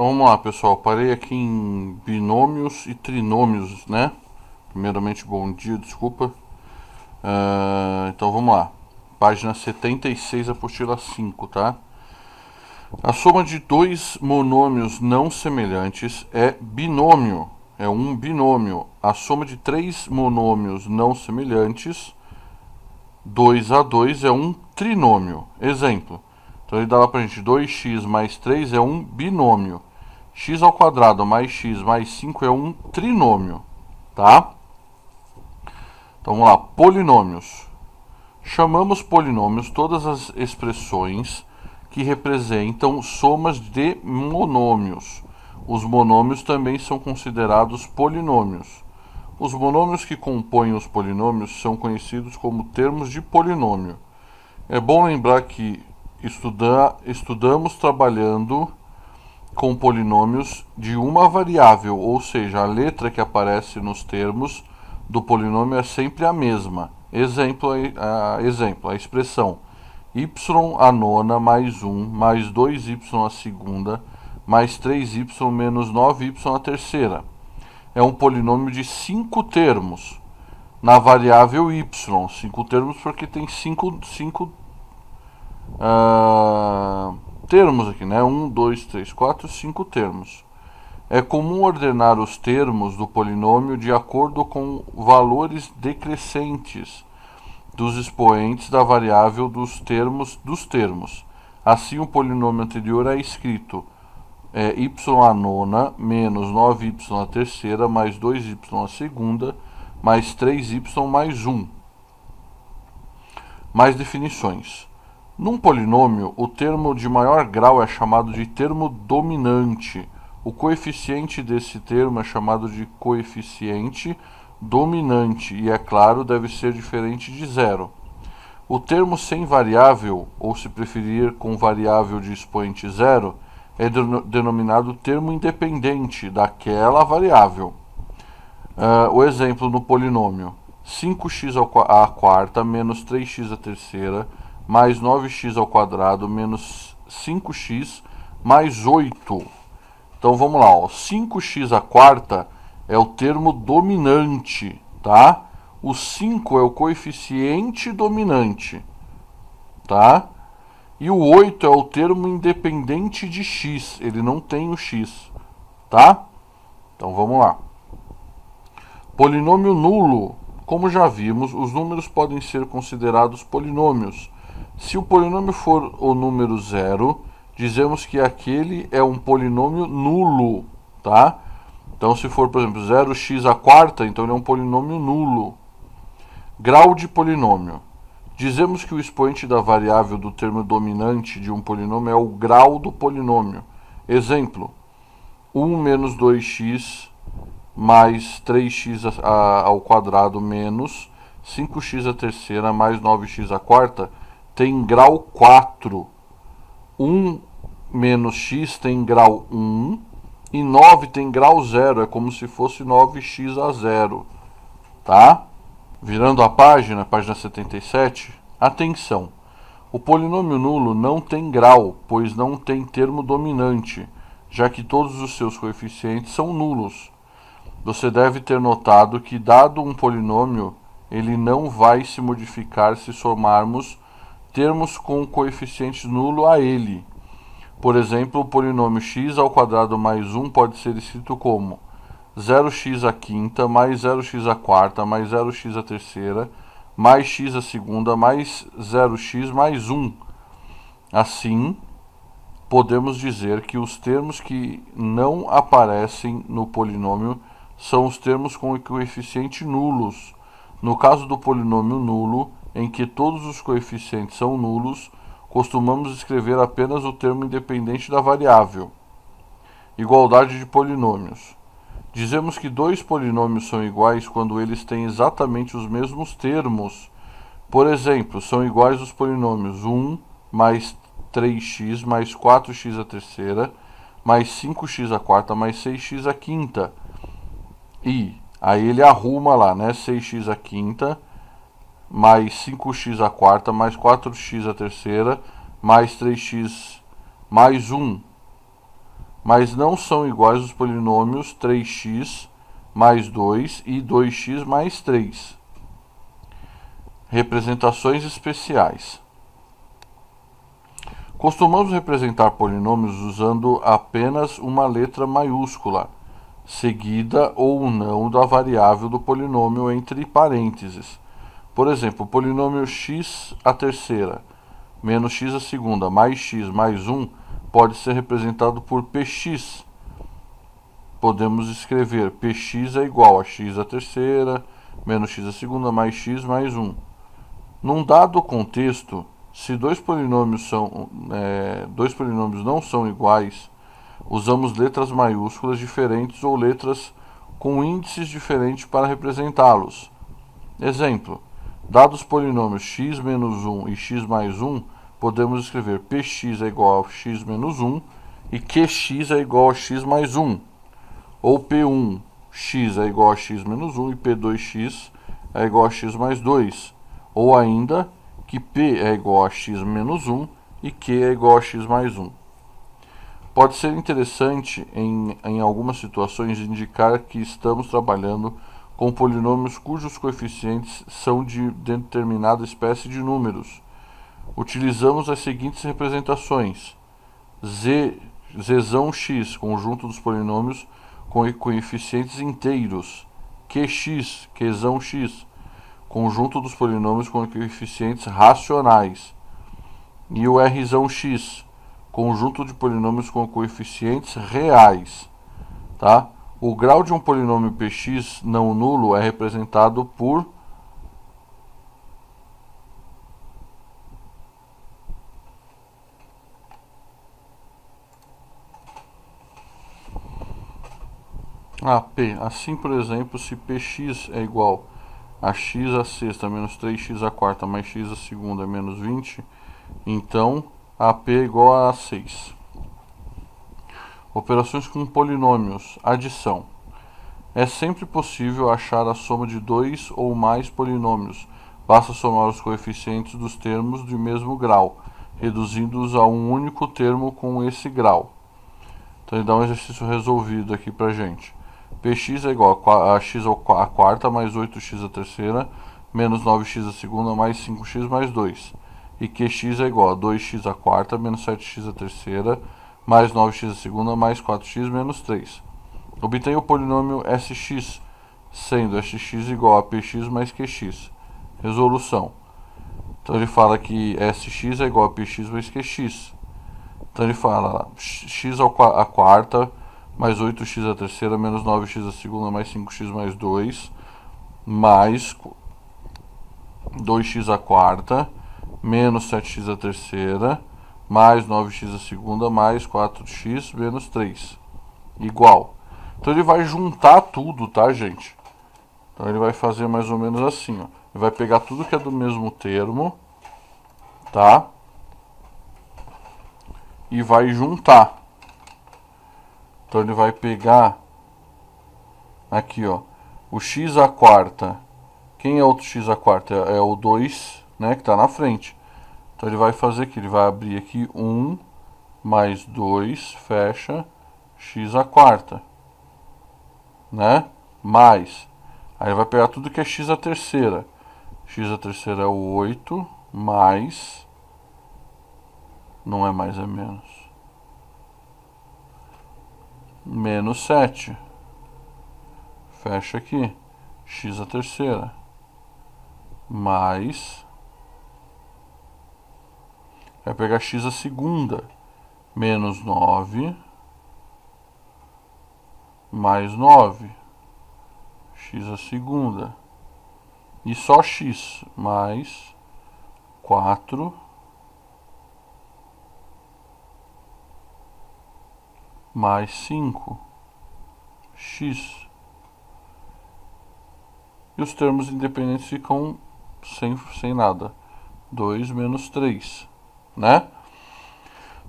Então vamos lá, pessoal. Parei aqui em binômios e trinômios, né? Primeiramente, bom dia, desculpa. Então vamos lá. Página 76, apostila 5, tá? A soma de dois monômios não semelhantes é binômio. É um binômio. A soma de três monômios não semelhantes, 2 a 2, é um trinômio. Exemplo. Então ele dá lá pra gente 2x mais 3 é um binômio. X ao quadrado mais x mais 5 é um trinômio, tá? Então vamos lá, polinômios. Chamamos polinômios todas as expressões que representam somas de monômios. Os monômios também são considerados polinômios. Os monômios que compõem os polinômios são conhecidos como termos de polinômio. É bom lembrar que estudamos trabalhando com polinômios de uma variável, ou seja, a letra que aparece nos termos do polinômio é sempre a mesma. Exemplo, a expressão y à nona mais 1 mais 2y à segunda mais 3y menos 9y à terceira. É um polinômio de 5 termos na variável y. 5 termos porque tem 5 termos aqui, né? 1, 2, 3, 4, 5 termos. É comum ordenar os termos do polinômio de acordo com valores decrescentes dos expoentes da variável dos termos. Assim, o polinômio anterior é escrito y à nona menos 9y à terceira mais 2y à segunda mais 3y mais 1. Mais definições. Num polinômio, o termo de maior grau é chamado de termo dominante. O coeficiente desse termo é chamado de coeficiente dominante e, é claro, deve ser diferente de zero. O termo sem variável, ou se preferir com variável de expoente zero, é denominado termo independente daquela variável. O exemplo no polinômio: 5x à quarta menos 3x à terceira mais 9x ao quadrado menos 5x mais 8. Então vamos lá, ó. 5x à quarta é o termo dominante, tá? O 5 é o coeficiente dominante, tá? E o 8 é o termo independente de x, ele não tem o x, tá? Então vamos lá. Polinômio nulo. Como já vimos, os números podem ser considerados polinômios. Se o polinômio for o número zero, dizemos que aquele é um polinômio nulo, tá? Então, se for, por exemplo, 0x à quarta, então ele é um polinômio nulo. Grau de polinômio. Dizemos que o expoente da variável do termo dominante de um polinômio é o grau do polinômio. Exemplo: 1 menos 2x mais 3x ao quadrado menos 5x à terceira mais 9x à quarta tem grau 4. 1 menos x tem grau 1 e 9 tem grau 0. É como se fosse 9x a 0. Tá? Virando a página 77. Atenção! O polinômio nulo não tem grau, pois não tem termo dominante, já que todos os seus coeficientes são nulos. Você deve ter notado que, dado um polinômio, ele não vai se modificar se somarmos termos com coeficiente nulo a ele. Por exemplo, o polinômio x ao quadrado mais 1 pode ser escrito como 0x à quinta mais 0x à quarta mais 0x à terceira mais x à segunda mais 0x mais 1. Assim, podemos dizer que os termos que não aparecem no polinômio são os termos com coeficiente nulos. No caso do polinômio nulo, em que todos os coeficientes são nulos, costumamos escrever apenas o termo independente da variável. Igualdade de polinômios. Dizemos que dois polinômios são iguais quando eles têm exatamente os mesmos termos. Por exemplo, são iguais os polinômios 1 mais 3x mais 4x à terceira mais 5x à quarta mais 6x à quinta. E aí ele arruma lá, né? 6x à quinta mais 5x à quarta mais 4x à terceira mais 3x mais 1. mas não são iguais os polinômios 3x mais 2 e 2x mais 3. Representações especiais. Costumamos representar polinômios usando apenas uma letra maiúscula, seguida ou não da variável do polinômio entre parênteses. Por exemplo, o polinômio x à terceira menos x à segunda mais x mais 1 pode ser representado por px. Podemos escrever px é igual a x à terceira menos x à segunda mais x mais 1. Num dado contexto, se dois polinômios não são iguais, usamos letras maiúsculas diferentes ou letras com índices diferentes para representá-los. Exemplo: dados os polinômios x menos 1 e x mais 1, podemos escrever px é igual a x menos 1 e qx é igual a x mais 1. Ou p1x é igual a x menos 1 e p2x é igual a x mais 2. Ou ainda que p é igual a x menos 1 e q é igual a x mais 1. Pode ser interessante em algumas situações indicar que estamos trabalhando com polinômios cujos coeficientes são de determinada espécie de números. Utilizamos as seguintes representações: zão x, conjunto dos polinômios com coeficientes inteiros; qzão x, conjunto dos polinômios com coeficientes racionais; e o rzão x, conjunto de polinômios com coeficientes reais. Tá? O grau de um polinômio px não nulo é representado por P. Assim, por exemplo, se px é igual a x à sexta menos 3x à quarta mais x à segunda menos 20, então AP é igual a 6. Operações com polinômios. Adição. É sempre possível achar a soma de dois ou mais polinômios. Basta somar os coeficientes dos termos de mesmo grau, reduzindo-os a um único termo com esse grau. Então ele dá um exercício resolvido aqui pra gente. Px é igual a x à quarta mais 8x à terceira menos 9x à segunda mais 5x mais 2. E qx é igual a 2x à quarta menos 7x à terceira mais 9x à segunda mais 4x menos 3. Obtenha o polinômio sx, sendo sx igual a px mais qx. Resolução. Então ele fala que sx é igual a px mais qx. Então ele fala x à quarta mais 8x à terceira menos 9x à segunda mais 5x mais 2 mais 2x à quarta menos 7x à terceira mais 9x à segunda mais 4x menos 3 igual. Então ele vai juntar tudo, tá, gente? Então ele vai fazer mais ou menos assim, ó. Ele vai pegar tudo que é do mesmo termo, tá? E vai juntar. Então ele vai pegar aqui, ó, o x à quarta. Quem é outro x à quarta? É o 2, né, que está na frente. Então ele vai fazer aqui, ele vai abrir aqui 1 mais 2, fecha, x à quarta, né? Mais. Aí ele vai pegar tudo que é x à terceira. X à terceira é o 8 mais, não é mais, é menos. Menos 7. Fecha aqui. X à terceira. Mais. Vai pegar x à segunda. Menos 9. Mais 9. X à segunda. E só x. Mais 4. Mais 5, x. E os termos independentes ficam sem nada. 2 menos 3, né?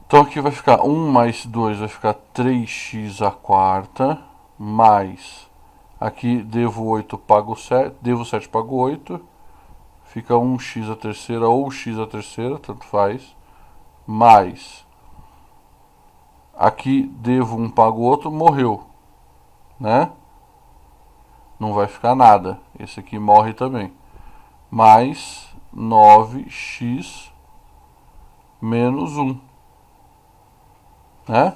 Então aqui vai ficar 1 mais 2, vai ficar 3x à quarta, mais, aqui devo 8, pago 7, devo 7, pago 8, fica 1x à terceira ou x à terceira, tanto faz, mais. aqui devo um, pago outro, morreu, né? Não vai ficar nada. Esse aqui morre também. Mais 9x menos 1, né?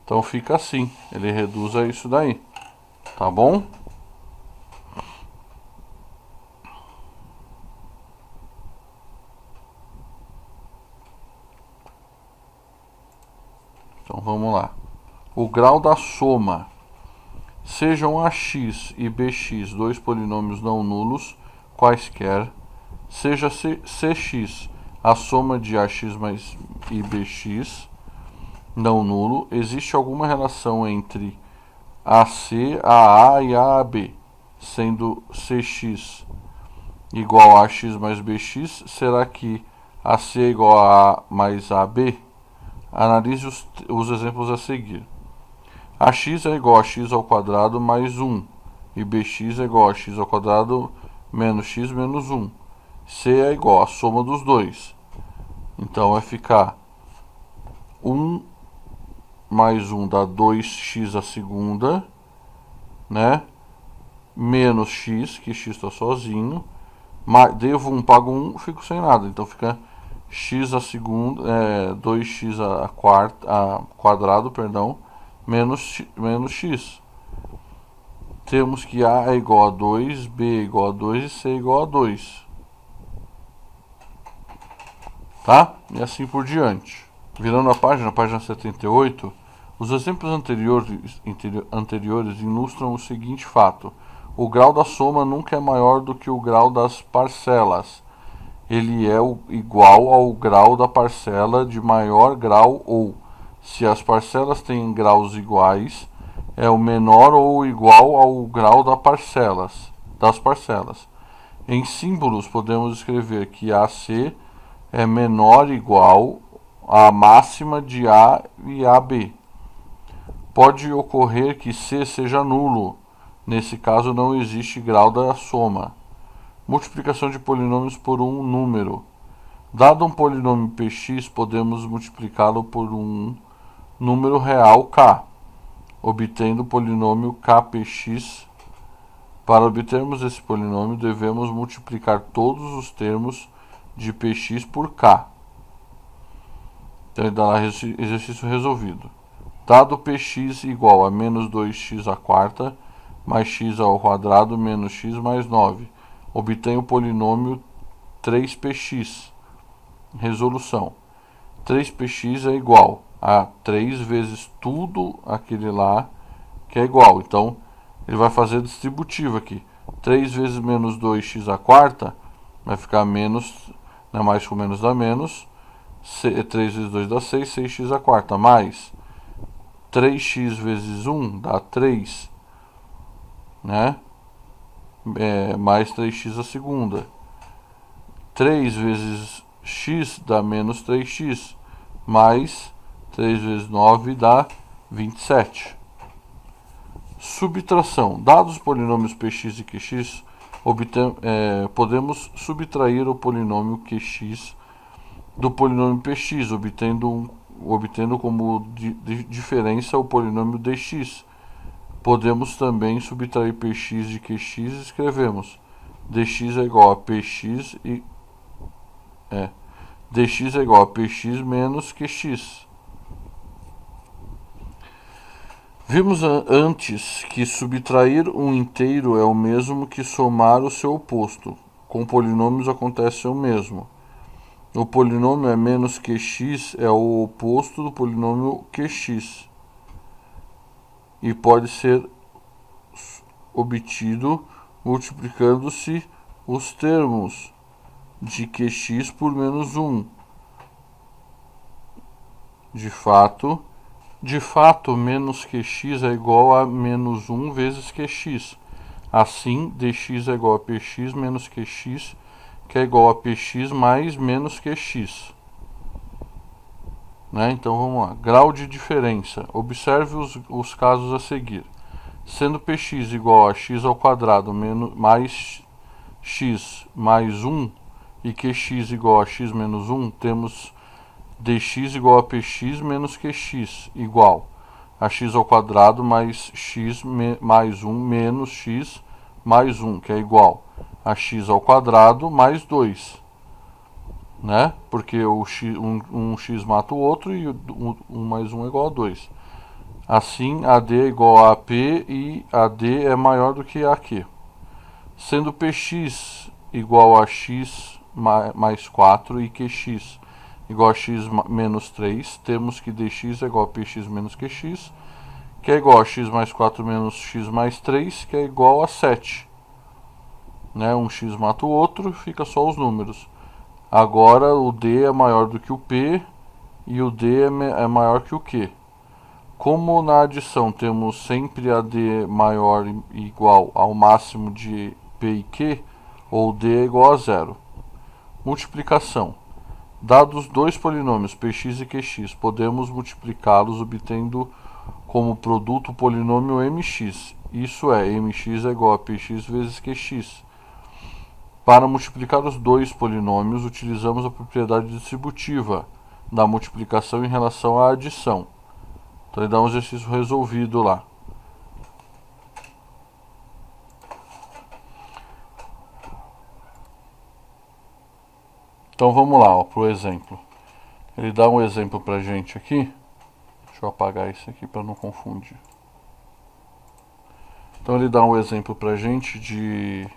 Então fica assim, ele reduz a isso daí, tá bom? Então vamos lá. O grau da soma. Sejam ax e bx dois polinômios não nulos, quaisquer, seja cx a soma de ax mais e bx não nulo, existe alguma relação entre AC, AA e AAB, sendo cx igual a ax mais bx, será que AC é igual a A mais AB? Analise os exemplos a seguir. Ax é igual a x ao quadrado mais 1 e bx é igual a x ao quadrado menos x menos 1. C é igual a soma dos dois. Então vai ficar 1 mais 1 dá 2x a segunda, né? Menos x, que x está sozinho. Devo 1, pago 1, fico sem nada. Então fica x a segunda, 2x a quadrado, perdão, menos x. Temos que A é igual a 2, B é igual a 2 e C é igual a 2. Tá? E assim por diante. Virando a página 78, os exemplos anteriores ilustram o seguinte fato. O grau da soma nunca é maior do que o grau das parcelas. Ele é igual ao grau da parcela de maior grau ou, se as parcelas têm graus iguais, é o menor ou igual ao grau das parcelas. Em símbolos podemos escrever que AC é menor ou igual à máxima de A e AB. Pode ocorrer que C seja nulo. Nesse caso não existe grau da soma. Multiplicação de polinômios por um número. Dado um polinômio px, podemos multiplicá-lo por um número real k, obtendo o polinômio kpx. Para obtermos esse polinômio, devemos multiplicar todos os termos de px por k. Então ele dá lá exercício resolvido. Dado px igual a menos 2x à quarta, mais x ao quadrado, menos x mais 9. Obtenha o polinômio 3px. Resolução. 3px é igual a 3 vezes tudo aquele lá que é igual. Então, ele vai fazer distributivo aqui. 3 vezes menos 2x à quarta vai ficar menos, né, mais com menos dá menos. 3 vezes 2 dá 6, 6x à quarta, mais 3x vezes 1 dá 3, né? Mais 3x a segunda. 3 vezes x dá menos 3x, mais 3 vezes 9 dá 27. Subtração. Dados os polinômios px e qx, podemos subtrair o polinômio qx do polinômio px, obtendo como diferença o polinômio dx. Podemos também subtrair px de qx e escrevemos dx é igual a px dx é igual a px menos qx. Vimos antes que subtrair um inteiro é o mesmo que somar o seu oposto. Com polinômios acontece o mesmo. O polinômio é menos qx é o oposto do polinômio qx e pode ser obtido multiplicando-se os termos de qx por menos 1. De fato, menos qx é igual a menos 1 vezes qx. Assim, dx é igual a px menos qx, que é igual a px mais menos qx. Né? Então vamos lá. Grau de diferença. Observe os casos a seguir. Sendo px igual a x ao quadrado mais x mais 1 e qx igual a x menos 1, temos dx igual a px menos qx, igual a x ao quadrado mais x mais 1 menos x mais 1, que é igual a x ao quadrado mais 2. Né? Porque um x mata o outro e 1 mais 1 é igual a 2. Assim, AD é igual a AP e AD é maior do que AQ. Sendo PX igual a x mais 4 e QX igual a x menos 3, temos que dx é igual a px menos qx, que é igual a x mais 4 menos x mais 3, que é igual a 7. Né? Um x mata o outro, fica só os números. Agora o D é maior do que o P e o D é maior que o Q. Como na adição temos sempre AD maior e igual ao máximo de P e Q, ou D é igual a zero. Multiplicação. Dados dois polinômios px e qx, podemos multiplicá-los obtendo como produto o polinômio mx. Isso é, mx é igual a px vezes qx. Para multiplicar os dois polinômios, utilizamos a propriedade distributiva da multiplicação em relação à adição. Então, ele dá um exercício resolvido lá. Então, vamos lá, para o exemplo. Ele dá um exemplo para a gente aqui. Deixa eu apagar isso aqui para não confundir. Então, ele dá um exemplo para a gente de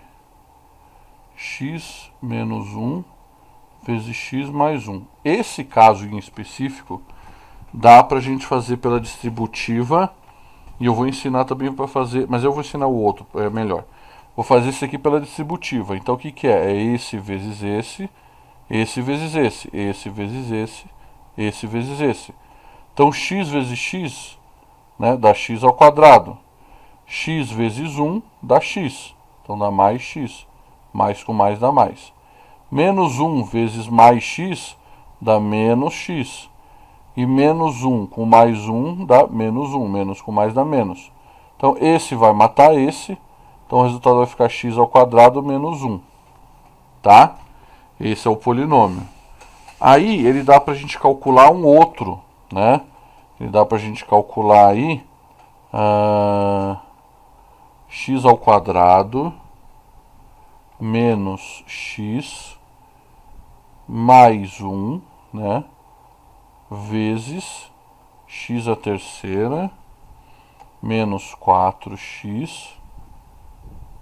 x menos 1 vezes x mais 1. Esse caso em específico dá para a gente fazer pela distributiva, e eu vou ensinar também para fazer, mas eu vou ensinar o outro, é melhor. Vou fazer esse aqui pela distributiva. Então o que que é? É esse vezes esse vezes esse vezes esse vezes esse. Então x vezes x, né, dá x ao quadrado. X vezes 1 dá x, então dá mais x. Mais com mais dá mais. Menos 1 vezes mais x dá menos x. E menos 1 com mais 1 dá menos 1. Menos com mais dá menos. Então, esse vai matar esse. Então, o resultado vai ficar x ao quadrado menos 1. Tá? Esse é o polinômio. Aí, ele dá pra gente calcular um outro, né? Ele dá pra gente calcular aí x ao quadrado menos x mais 1, né? Vezes x à terceira menos 4x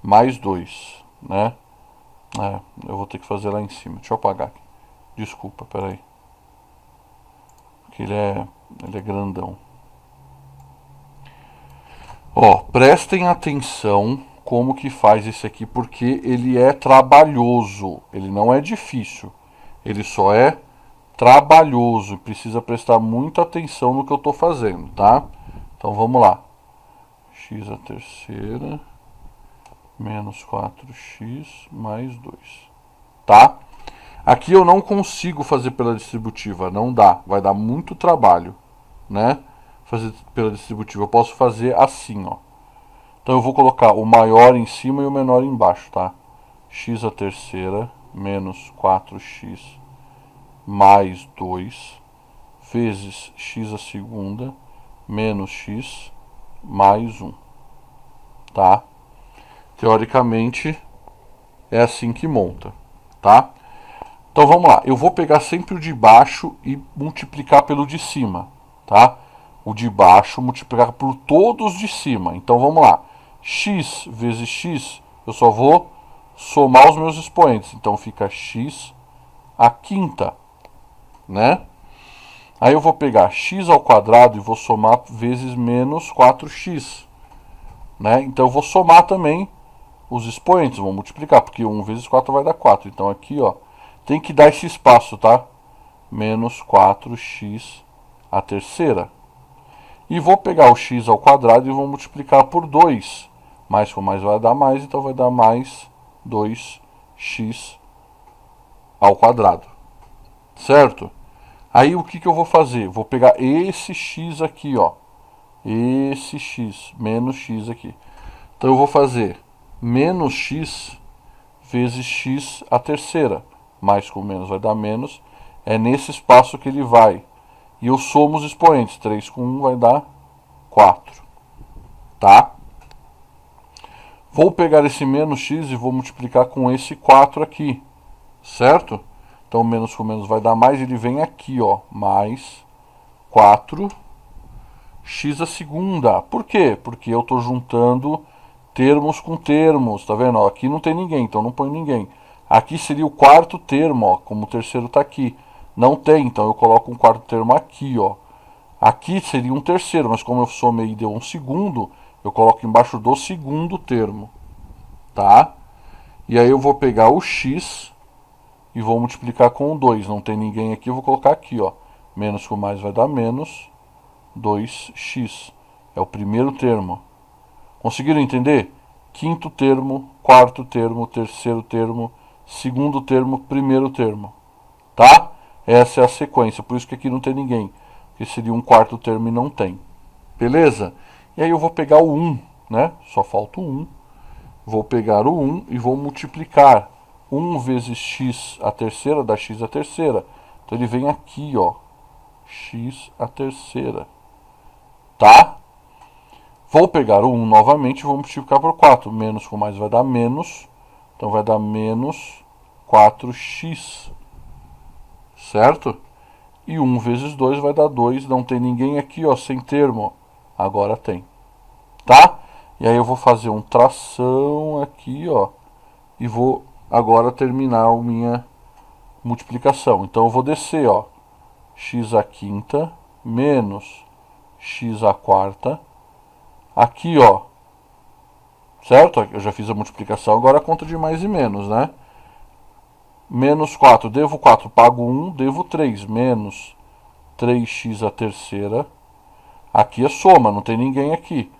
mais 2, né? Eu vou ter que fazer lá em cima. Deixa eu apagar aqui. Desculpa, peraí. Porque ele é grandão. Ó, prestem atenção como que faz esse aqui, porque ele é trabalhoso. Ele não é difícil. Ele só é trabalhoso. Precisa prestar muita atenção no que eu estou fazendo, tá? Então vamos lá. X à terceira menos 4x mais 2. Tá? Aqui eu não consigo fazer pela distributiva. Não dá. Vai dar muito trabalho, né? Fazer pela distributiva. Eu posso fazer assim, ó. Então eu vou colocar o maior em cima e o menor embaixo, tá? X à terceira menos 4x mais 2 vezes x à segunda menos x mais 1. Tá? Teoricamente é assim que monta, tá? Então vamos lá. Eu vou pegar sempre o de baixo e multiplicar pelo de cima, tá? O de baixo multiplicar por todos de cima. Então vamos lá. X vezes x, eu só vou somar os meus expoentes. Então fica x à quinta, né? Aí eu vou pegar x ao quadrado e vou somar vezes menos 4x, né? Então eu vou somar também os expoentes, vou multiplicar, porque 1 vezes 4 vai dar 4. Então aqui, ó, tem que dar esse espaço, tá? Menos 4x à terceira. E vou pegar o x ao quadrado e vou multiplicar por 2. Mais com mais vai dar mais, então vai dar mais 2x ao quadrado. Certo? Aí o que eu vou fazer? Vou pegar esse x aqui, ó. Esse x, menos x aqui. Então eu vou fazer menos x vezes x à terceira. Mais com menos vai dar menos. É nesse espaço que ele vai. E eu somo os expoentes. 3 com 1 vai dar 4. Tá? Vou pegar esse menos x e vou multiplicar com esse 4 aqui. Certo? Então, menos com menos vai dar mais. Ele vem aqui, ó. Mais 4 x a segunda. Por quê? Porque eu estou juntando termos com termos. Tá vendo? Ó, aqui não tem ninguém, então não põe ninguém. Aqui seria o quarto termo, ó, como o terceiro está aqui. Não tem, então eu coloco um quarto termo aqui, ó. Aqui seria um terceiro, mas como eu somei e deu um segundo, eu coloco embaixo do segundo termo, tá? E aí eu vou pegar o x e vou multiplicar com o 2. Não tem ninguém aqui, eu vou colocar aqui, ó. Menos com mais vai dar menos 2x. É o primeiro termo. Conseguiram entender? Quinto termo, quarto termo, terceiro termo, segundo termo, primeiro termo. Tá? Essa é a sequência. Por isso que aqui não tem ninguém. Porque seria um quarto termo e não tem. Beleza? E aí eu vou pegar o 1, né? Só falta o 1. Vou pegar o 1 e vou multiplicar. 1 vezes x a terceira dá x a terceira. Então ele vem aqui, ó. X a terceira. Tá? Vou pegar o 1 novamente e vou multiplicar por 4. Menos com mais vai dar menos. Então vai dar menos 4x. Certo? E 1 vezes 2 vai dar 2. Não tem ninguém aqui, ó, sem termo. Agora tem. Tá? E aí eu vou fazer um tração aqui, ó. E vou agora terminar a minha multiplicação. Então eu vou descer, ó. X à quinta menos x à quarta. Aqui, ó. Certo? Eu já fiz a multiplicação. Agora a conta de mais e menos, né? Menos 4, devo 4, pago 1, devo 3, menos 3x a terceira. Aqui é soma, não tem ninguém aqui.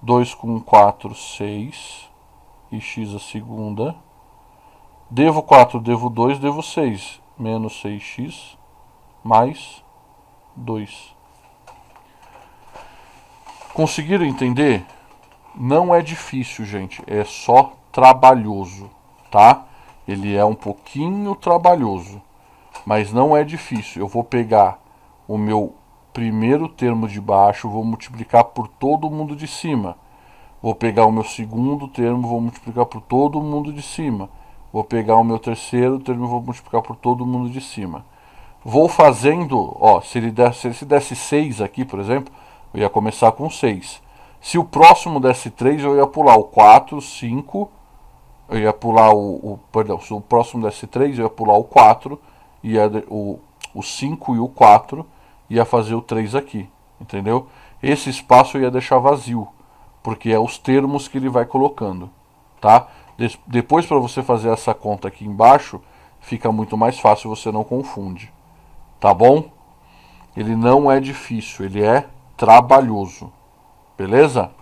2 com 4, 6. E x a segunda. Devo 4, devo 2, devo 6. Menos 6x mais 2. Conseguiram entender? Não é difícil, gente. É só trabalhoso, tá? Ele é um pouquinho trabalhoso, mas não é difícil. Eu vou pegar o meu primeiro termo de baixo, vou multiplicar por todo mundo de cima. Vou pegar o meu segundo termo, vou multiplicar por todo mundo de cima. Vou pegar o meu terceiro termo e vou multiplicar por todo mundo de cima. Vou fazendo, ó, se ele desse 6 aqui, por exemplo, eu ia começar com 6. Se o próximo desse 3, eu ia pular o 4, 5... Eu ia pular perdão, se o próximo desse 3, eu ia pular o 4, o 5 e o 4, ia fazer o 3 aqui, entendeu? Esse espaço eu ia deixar vazio, porque é os termos que ele vai colocando, tá? Depois, para você fazer essa conta aqui embaixo, fica muito mais fácil, você não confunde, tá bom? Ele não é difícil, ele é trabalhoso, beleza?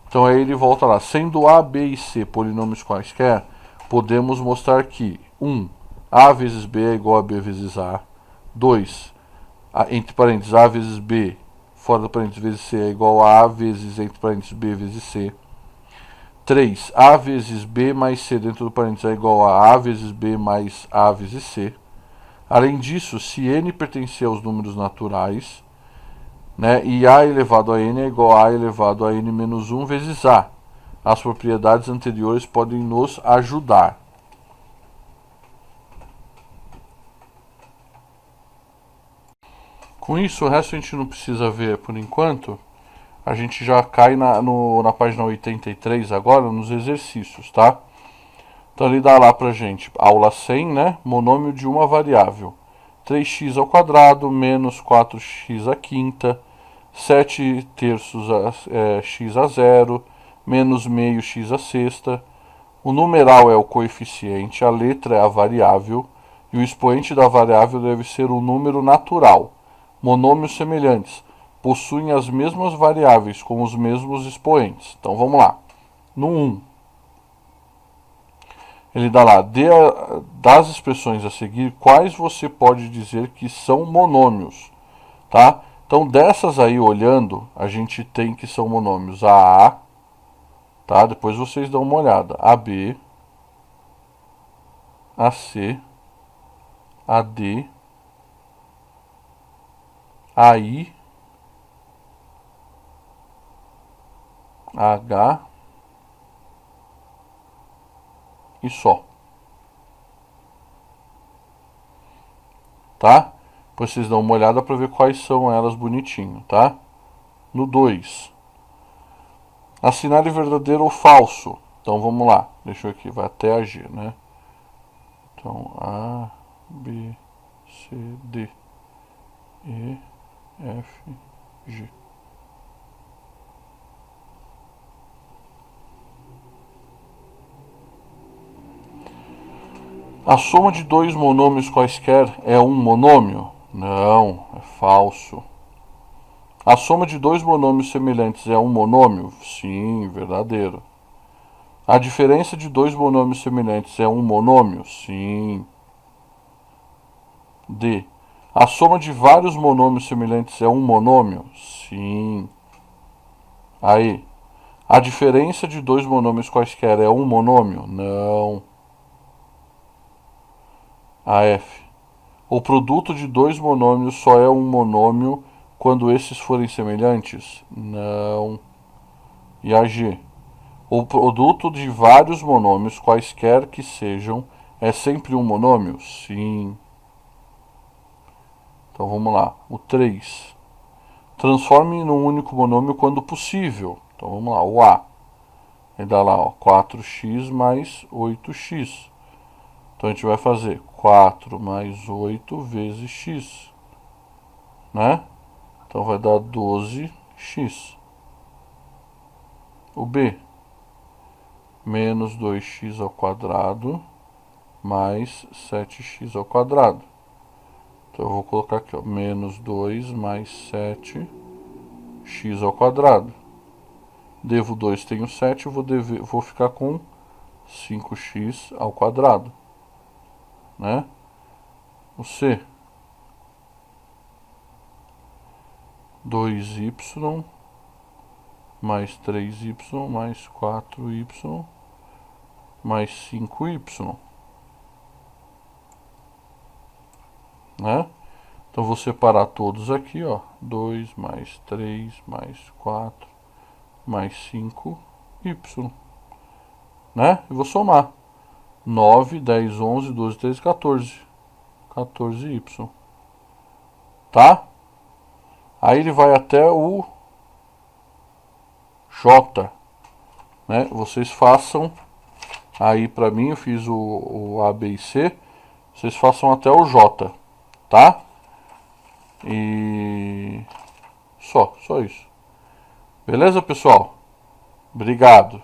Então aí ele volta lá. Sendo A, B e C polinômios quaisquer, podemos mostrar que 1. A vezes B é igual a B vezes A. 2. Entre parênteses, A vezes B, fora do parênteses, vezes C é igual a A vezes, entre parênteses, B vezes C. 3. A vezes B mais C dentro do parênteses é igual a A vezes B mais A vezes C. Além disso, se N pertencer aos números naturais, né, e A elevado a N é igual a A elevado a N menos 1 vezes A. As propriedades anteriores podem nos ajudar. Com isso, o resto a gente não precisa ver por enquanto. A gente já cai na página 83 agora, nos exercícios, tá? Então ele dá lá pra gente, aula 100, né? Monômio de uma variável. 3x ao quadrado menos 4x à quinta, 7 terços x a zero, menos meio x a sexta. O numeral é o coeficiente, a letra é a variável, e o expoente da variável deve ser um número natural. Monômios semelhantes possuem as mesmas variáveis com os mesmos expoentes. Então vamos lá. No 1, ele dá lá, das expressões a seguir, quais você pode dizer que são monômios, tá? Então dessas aí, olhando, a gente tem que são monômios a A, tá? Depois vocês dão uma olhada. AB, AC, AD, AI, H e só. Tá? Depois vocês dão uma olhada para ver quais são elas bonitinho, tá? No 2. Assinale verdadeiro ou falso. Então vamos lá. Deixa eu aqui, vai até a G, né? Então A, B, C, D, E, F, G. A soma de dois monômios quaisquer é um monômio? Não, é falso. A soma de dois monômios semelhantes é um monômio? Sim, verdadeiro. A diferença de dois monômios semelhantes é um monômio? Sim. D. A soma de vários monômios semelhantes é um monômio? Sim. Aí. A diferença de dois monômios quaisquer é um monômio? Não. A F. O produto de dois monômios só é um monômio quando esses forem semelhantes? Não. E a G. O produto de vários monômios, quaisquer que sejam, é sempre um monômio? Sim. Então vamos lá. O 3. Transforme num único monômio quando possível. Então vamos lá. O A. Ele dá lá, ó, 4x mais 8x. Então a gente vai fazer 4 mais 8 vezes x, né? Então vai dar 12x. O B, menos 2x ao quadrado mais 7x ao quadrado. Então eu vou colocar aqui, ó, menos 2 mais 7x ao quadrado. Devo 2, tenho 7, vou ficar com 5x ao quadrado, né? O C, 2y mais 3y mais 4y mais 5y, né? Então vou separar todos aqui, ó, 2 mais 3 mais 4 mais 5y, né? E vou somar 9, 10, 11, 12, 13, 14, 14y, tá? Aí ele vai até o J, né? Vocês façam aí pra mim, eu fiz o A, B e C, vocês façam até o J, tá? E só isso. Beleza, pessoal? Obrigado.